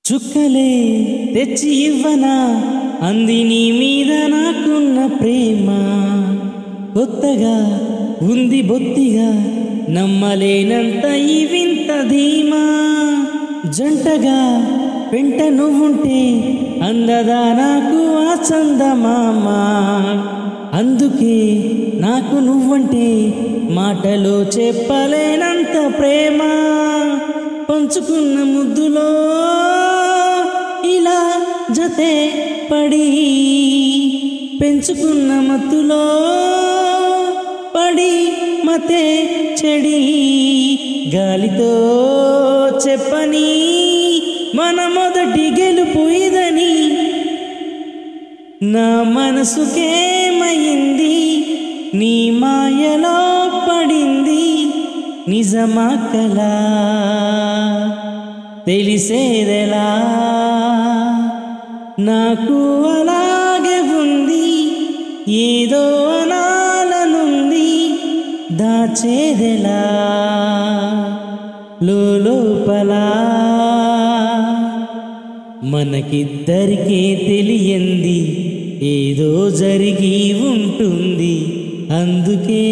చుక్కలే తెచ్చి ఇవ్వనా అంది నీ మీద నాకున్న ప్రేమ కొత్తగా ఉంది బొత్తిగా నమ్మలేనంత ఈ వింత ధీమా జంటగా పెంట నువ్వుంటే అందదా నాకు ఆ చందమామ అందుకే నాకు నువ్వంటే మాటలో చెప్పలేనంత ప్రేమ పంచుకున్న ముద్దులో ఇలా జతే పడి పెంచుకున్న మత్తులో పడి మతే చెడి గాలితో చెప్పని మన మొదటి గెలుపు ఇదని నా మనసుకేమైంది నీ మాయలో పడింది నిజమా కలా తెలిసేదెలా నాకు అలాగే ఉంది ఏదో అనాలనుంది దాచేదెలా లోపల మనకిద్దరికే తెలియంది ఏదో జరిగి ఉంటుంది అందుకే